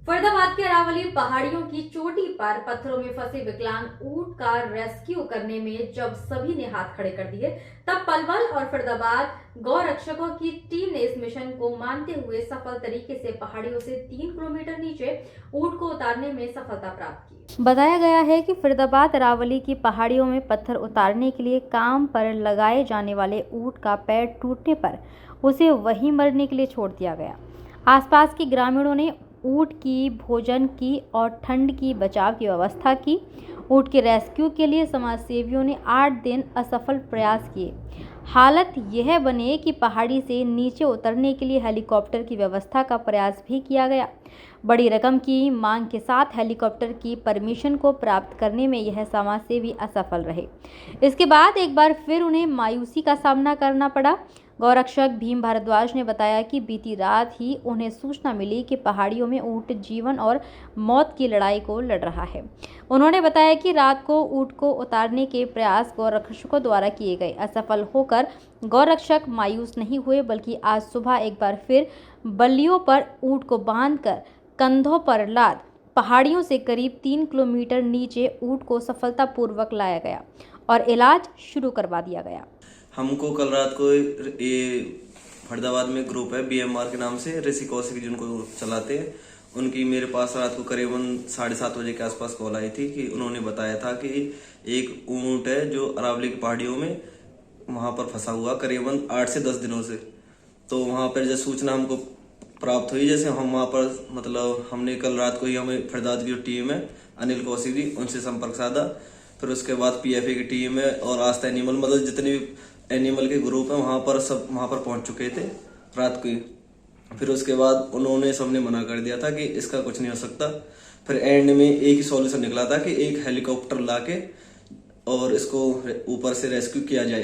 फरीदाबाद के अरावली पहाड़ियों की चोटी पर पत्थरों में फंसे विकलांग ऊंट का रेस्क्यू करने में जब सभी ने हाथ खड़े कर दिए, तब पलवल और फरीदाबाद गौ रक्षकों की टीम ने इस मिशन को मानते हुए सफल तरीके से पहाड़ियों से 3 किलोमीटर नीचे ऊंट को उतारने में सफलता प्राप्त की। बताया गया है कि फरीदाबाद अरावली की पहाड़ियों में पत्थर उतारने के लिए काम पर लगाए जाने वाले ऊंट का पैर टूटने पर उसे वहीं मरने के लिए छोड़ दिया गया। आसपास के ग्रामीणों ने ऊंट की भोजन की और ठंड की बचाव की व्यवस्था की। ऊंट के रेस्क्यू के लिए समाजसेवियों ने 8 दिन असफल प्रयास किए। हालत यह बने कि पहाड़ी से नीचे उतरने के लिए हेलीकॉप्टर की व्यवस्था का प्रयास भी किया गया। बड़ी रकम की मांग के साथ हेलीकॉप्टर की परमिशन को प्राप्त करने में यह समाजसेवी असफल रहे। इसके बाद एक बार फिर उन्हें मायूसी का सामना करना पड़ा। गौरक्षक भीम भारद्वाज ने बताया कि बीती रात ही उन्हें सूचना मिली कि पहाड़ियों में ऊंट जीवन और मौत की लड़ाई को लड़ रहा है। उन्होंने बताया कि रात को ऊंट को उतारने के प्रयास गौरक्षकों द्वारा किए गए। असफल होकर गौरक्षक मायूस नहीं हुए, बल्कि आज सुबह एक बार फिर बल्लियों पर ऊंट को बांधकर कंधों पर लाद पहाड़ियों से करीब 3 किलोमीटर नीचे ऊंट को सफलतापूर्वक लाया गया और इलाज शुरू करवा दिया गया। हमको कल रात को ये फरीदाबाद में ग्रुप है BMR के नाम से, ऋषि कौशिक जिनको चलाते हैं, उनकी मेरे पास रात को करीबन 7:30 बजे के आसपास कॉल आई थी कि उन्होंने बताया था कि एक ऊंट है जो अरावली की पहाड़ियों में वहां पर फंसा हुआ करीबन 8 से 10 दिनों से। तो वहां पर जब सूचना हमको प्राप्त हुई, जैसे हम वहां पर मतलब हमने कल रात को ही हमें फरीदाबाद की जो टीम है अनिल कौशिक जी, उनसे संपर्क साधा। फिर उसके बाद PFA की टीम है और आस्था एनिमल, मतलब जितने भी एनिमल के ग्रुप है वहां पर पहुंच चुके थे रात को ही। फिर उसके बाद उन्होंने सबने मना कर दिया था कि इसका कुछ नहीं हो सकता। फिर एंड में एक ही सॉल्यूशन निकला था कि एक हेलीकॉप्टर लाके और इसको ऊपर से रेस्क्यू किया जाए।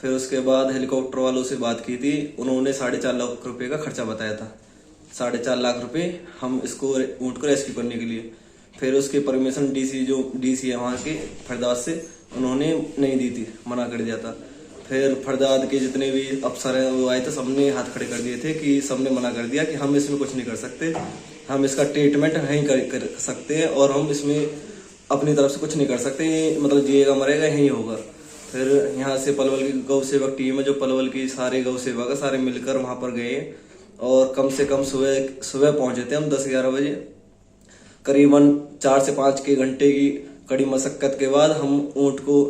फिर उसके बाद हेलीकॉप्टर वालों से बात की थी, उन्होंने 4.5 लाख रुपए का खर्चा बताया था। 4.5 लाख रुपए हम इसको ऊंट को रेस्क्यू करने के लिए। फिर उसकी परमिशन DC है वहाँ के फरीदाबाद से, उन्होंने नहीं दी थी, मना कर दिया था। फिर फरीदाबाद के जितने भी अफसर हैं वो आए थे, सबने हाथ खड़े कर दिए थे कि सबने मना कर दिया कि हम इसमें कुछ नहीं कर सकते, हम इसका ट्रीटमेंट यहीं कर सकते हैं और हम इसमें अपनी तरफ से कुछ नहीं कर सकते, मतलब जिएगा मरेगा यहीं होगा। फिर यहाँ से पलवल की गौ सेवक टीम है, जो पलवल की सारे गौ सेवक है, सारे मिलकर वहाँ पर गए और कम से कम सुबह पहुंचे थे हम 10-11 बजे। करीबन 4 से 5 के घंटे की कड़ी मशक्कत के बाद हम ऊंट को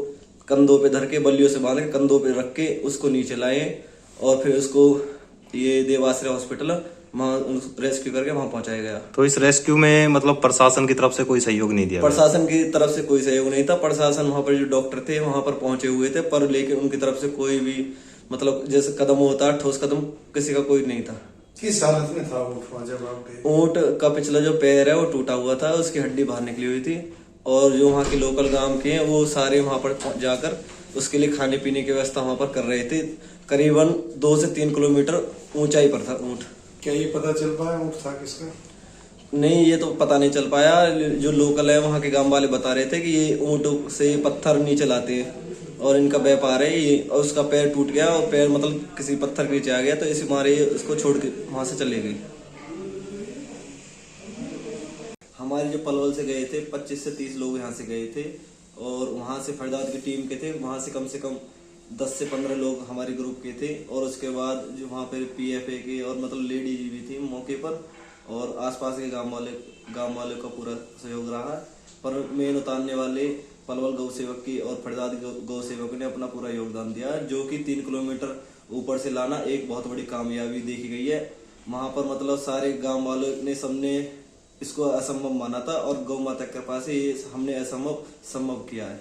कंधों पे धर के बल्लियों से बांध के कंधों पे रख के उसको नीचे लाए और फिर उसको ये देवाश्रय हॉस्पिटल वहाँ रेस्क्यू करके वहाँ पहुंचाया गया। तो इस रेस्क्यू में मतलब प्रशासन की तरफ से कोई सहयोग नहीं दिया? प्रशासन की तरफ से कोई सहयोग नहीं था। प्रशासन वहाँ पर जो डॉक्टर थे वहाँ पर पहुंचे हुए थे, पर लेकिन उनकी तरफ से कोई भी मतलब जैसे कदम होता ठोस कदम किसी का कोई नहीं था। किस हालत में था ऊँट जब आप गए? ऊँट का पिछला जो पैर है वो टूटा हुआ था, उसकी हड्डी बाहर निकली हुई थी और जो वहाँ के लोकल गांव के हैं वो सारे वहाँ पर जाकर उसके लिए खाने पीने की व्यवस्था वहाँ पर कर रहे थे। करीबन 2 से 3 किलोमीटर ऊंचाई पर था ऊँट। क्या ये पता चल पाया ऊँट था किसका? नहीं, ये तो पता नहीं चल पाया। जो लोकल है वहाँ के गांव वाले बता रहे थे कि ये ऊँट से पत्थर नीचे लाते हैं और इनका व्यापार है ये, और उसका पैर टूट गया और पैर मतलब किसी पत्थर के नीचे आ गया, तो इसी मारे उसको छोड़ के वहां से चले गई। हमारे जो पलवल से गए थे 25 से 30 लोग यहाँ से गए थे और वहाँ से फरीदाबाद की टीम के थे, वहाँ से कम 10 से 15 लोग हमारे ग्रुप के थे और उसके बाद जो वहाँ पे PFA के और मतलब लेडी जी भी थी मौके पर और आसपास के गांव वाले का पूरा सहयोग रहा। पर मेन उतारने वाले पलवल गौ सेवक की और फरीदाबाद गौ सेवक ने अपना पूरा योगदान दिया, जो कि 3 किलोमीटर ऊपर से लाना एक बहुत बड़ी कामयाबी देखी गई है। वहाँ पर मतलब सारे गाँव वालों ने सबने इसको असंभव माना था और गौ माता के कृपा से ये हमने असंभव संभव किया है।